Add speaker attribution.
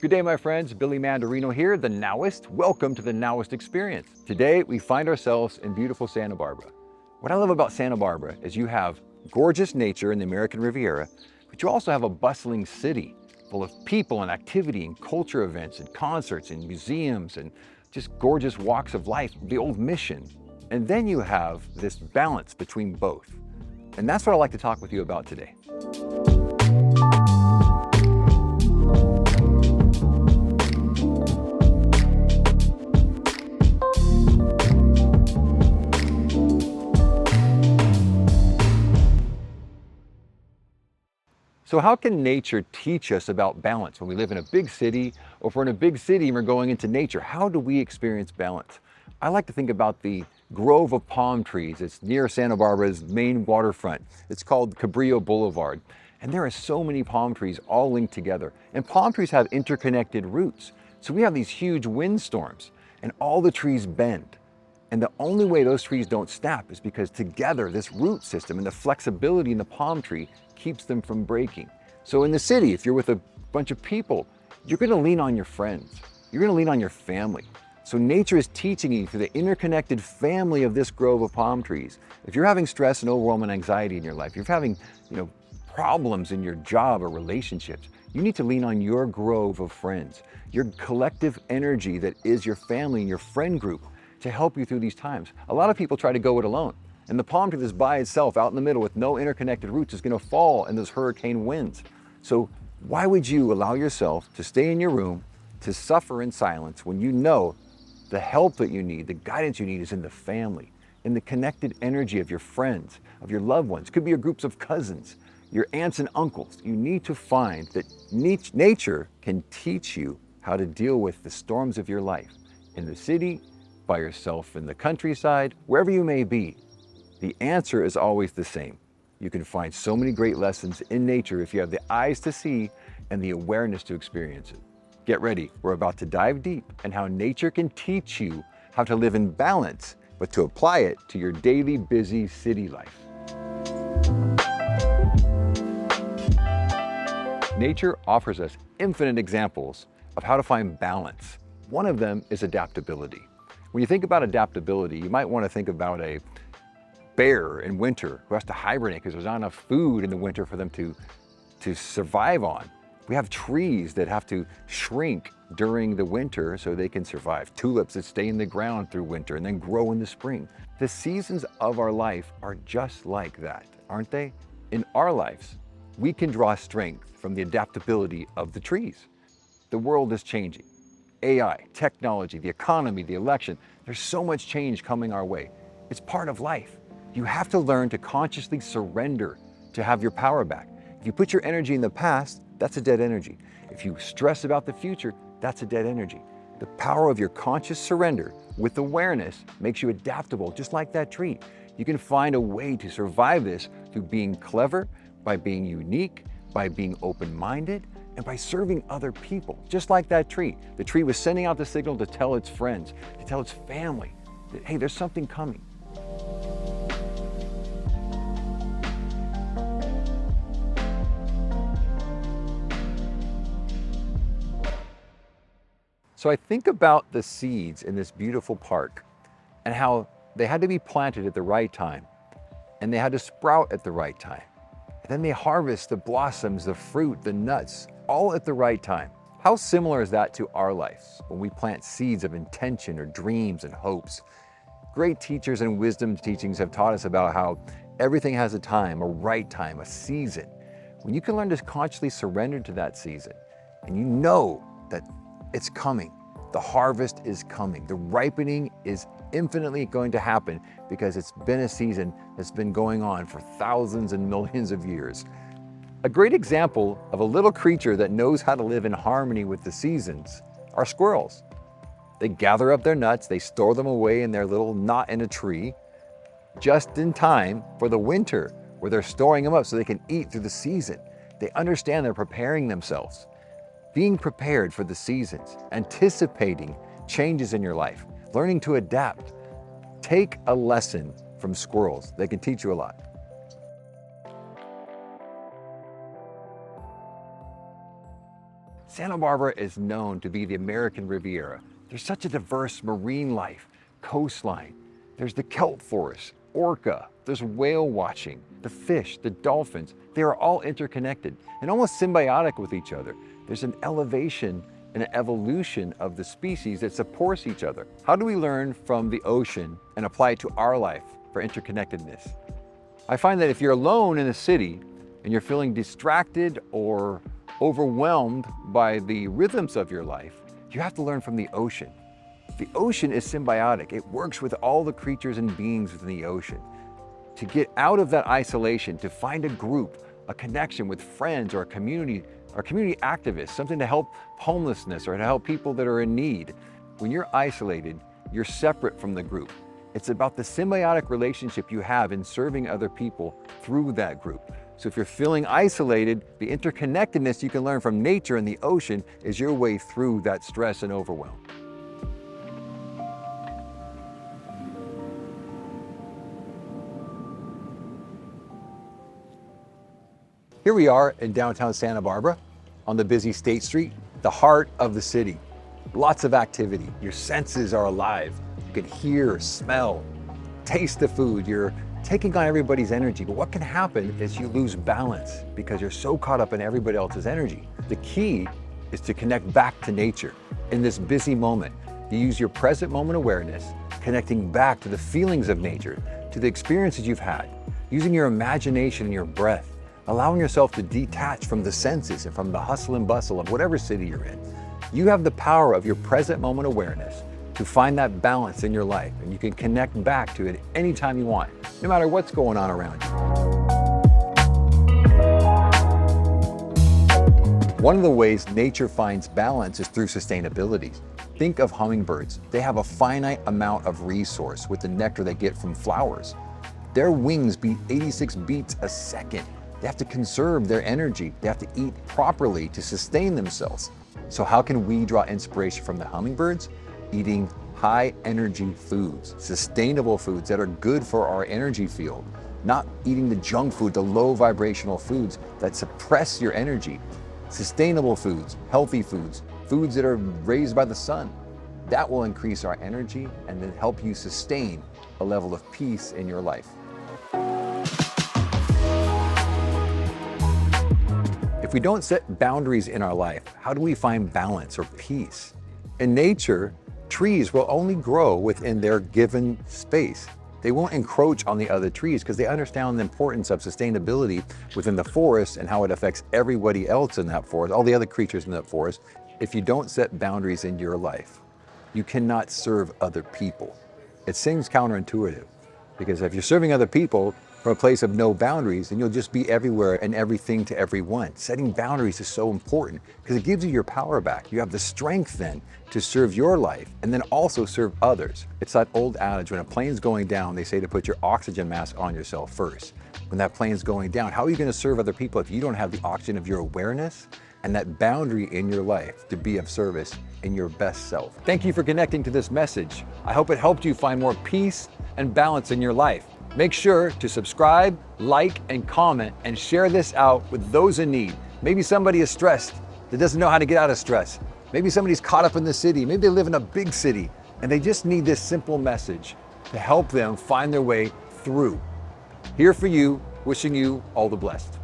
Speaker 1: Good day, my friends. Billy Mandarino here, the Nowist. Welcome to the Nowist Experience. Today, we find ourselves in beautiful Santa Barbara. What I love about Santa Barbara is you have gorgeous nature in the American Riviera, but you also have a bustling city full of people and activity and culture events and concerts and museums and just gorgeous walks of life, the old Mission. And then you have this balance between both. And that's what I'd like to talk with you about today. So how can nature teach us about balance when we live in a big city, or if we're in a big city and we're going into nature? How do we experience balance? I like to think about the grove of palm trees. It's near Santa Barbara's main waterfront. It's called Cabrillo Boulevard. And there are so many palm trees all linked together. And palm trees have interconnected roots. So we have these huge windstorms and all the trees bend. And the only way those trees don't snap is because together, this root system and the flexibility in the palm tree keeps them from breaking. So in the city, if you're with a bunch of people, you're gonna lean on your friends. You're gonna lean on your family. So nature is teaching you through the interconnected family of this grove of palm trees. If you're having stress and overwhelm and anxiety in your life, if you're having problems in your job or relationships, you need to lean on your grove of friends, your collective energy that is your family and your friend group, to help you through these times. A lot of people try to go it alone, and the palm tree that's by itself out in the middle with no interconnected roots is gonna fall in those hurricane winds. So why would you allow yourself to stay in your room, to suffer in silence when you know the help that you need, the guidance you need is in the family, in the connected energy of your friends, of your loved ones? Could be your groups of cousins, your aunts and uncles. You need to find that nature can teach you how to deal with the storms of your life in the city, by yourself in the countryside, wherever you may be. The answer is always the same. You can find so many great lessons in nature if you have the eyes to see and the awareness to experience it. Get ready, we're about to dive deep in how nature can teach you how to live in balance, but to apply it to your daily busy city life. Nature offers us infinite examples of how to find balance. One of them is adaptability. When you think about adaptability, you might want to think about a bear in winter who has to hibernate because there's not enough food in the winter for them to survive on. We have trees that have to shrink during the winter so they can survive. Tulips that stay in the ground through winter and then grow in the spring. The seasons of our life are just like that, aren't they? In our lives, we can draw strength from the adaptability of the trees. The world is changing. AI, technology, the economy, the election, there's so much change coming our way. It's part of life. You have to learn to consciously surrender to have your power back. If you put your energy in the past, that's a dead energy. If you stress about the future, that's a dead energy. The power of your conscious surrender with awareness makes you adaptable, just like that tree. You can find a way to survive this through being clever, by being unique, by being open-minded, and by serving other people, just like that tree. The tree was sending out the signal to tell its friends, to tell its family that, hey, there's something coming. So I think about the seeds in this beautiful park and how they had to be planted at the right time, and they had to sprout at the right time. And then they harvest the blossoms, the fruit, the nuts, all at the right time. How similar is that to our lives when we plant seeds of intention or dreams and hopes? Great teachers and wisdom teachings have taught us about how everything has a time, a right time, a season. When you can learn to consciously surrender to that season, and you know that it's coming, the harvest is coming, the ripening is infinitely going to happen because it's been a season that's been going on for thousands and millions of years. A great example of a little creature that knows how to live in harmony with the seasons are squirrels. They gather up their nuts, they store them away in their little knot in a tree, just in time for the winter, where they're storing them up so they can eat through the season. They understand they're preparing themselves. Being prepared for the seasons, anticipating changes in your life, learning to adapt. Take a lesson from squirrels. They can teach you a lot. Santa Barbara is known to be the American Riviera. There's such a diverse marine life, coastline. There's the kelp forest, orca, there's whale watching, the fish, the dolphins. They are all interconnected and almost symbiotic with each other. There's an elevation and an evolution of the species that supports each other. How do we learn from the ocean and apply it to our life for interconnectedness? I find that if you're alone in a city and you're feeling distracted or overwhelmed by the rhythms of your life, you have to learn from the ocean. The ocean is symbiotic. It works with all the creatures and beings within the ocean. To get out of that isolation, to find a group, a connection with friends or a community activists, something to help homelessness or to help people that are in need. When you're isolated, you're separate from the group. It's about the symbiotic relationship you have in serving other people through that group. So if you're feeling isolated, the interconnectedness you can learn from nature and the ocean is your way through that stress and overwhelm. Here we are in downtown Santa Barbara on the busy State Street, the heart of the city. Lots of activity. Your senses are alive. You can hear, smell, taste the food. You're taking on everybody's energy. But what can happen is you lose balance because you're so caught up in everybody else's energy. The key is to connect back to nature. In this busy moment, you use your present moment awareness, connecting back to the feelings of nature, to the experiences you've had, using your imagination and your breath, allowing yourself to detach from the senses and from the hustle and bustle of whatever city you're in. You have the power of your present moment awareness to find that balance in your life, and you can connect back to it anytime you want, no matter what's going on around you. One of the ways nature finds balance is through sustainability. Think of hummingbirds. They have a finite amount of resource with the nectar they get from flowers. Their wings beat 86 beats a second. They have to conserve their energy. They have to eat properly to sustain themselves. So how can we draw inspiration from the hummingbirds? Eating high energy foods, sustainable foods that are good for our energy field, not eating the junk food, the low vibrational foods that suppress your energy. Sustainable foods, healthy foods, foods that are raised by the sun. That will increase our energy and then help you sustain a level of peace in your life. If we don't set boundaries in our life, how do we find balance or peace? In nature, trees will only grow within their given space. They won't encroach on the other trees because they understand the importance of sustainability within the forest and how it affects everybody else in that forest, all the other creatures in that forest. If you don't set boundaries in your life, you cannot serve other people. It seems counterintuitive because if you're serving other people from a place of no boundaries, then you'll just be everywhere and everything to everyone. Setting boundaries is so important because it gives you your power back. You have the strength then to serve your life and then also serve others. It's that old adage, when a plane's going down, they say to put your oxygen mask on yourself first. When that plane's going down, how are you going to serve other people if you don't have the oxygen of your awareness and that boundary in your life to be of service in your best self? Thank you for connecting to this message. I hope it helped you find more peace and balance in your life. Make sure to subscribe, like, and comment, and share this out with those in need. Maybe somebody is stressed that doesn't know how to get out of stress. Maybe somebody's caught up in the city. Maybe they live in a big city and they just need this simple message to help them find their way through. Here for you, wishing you all the best.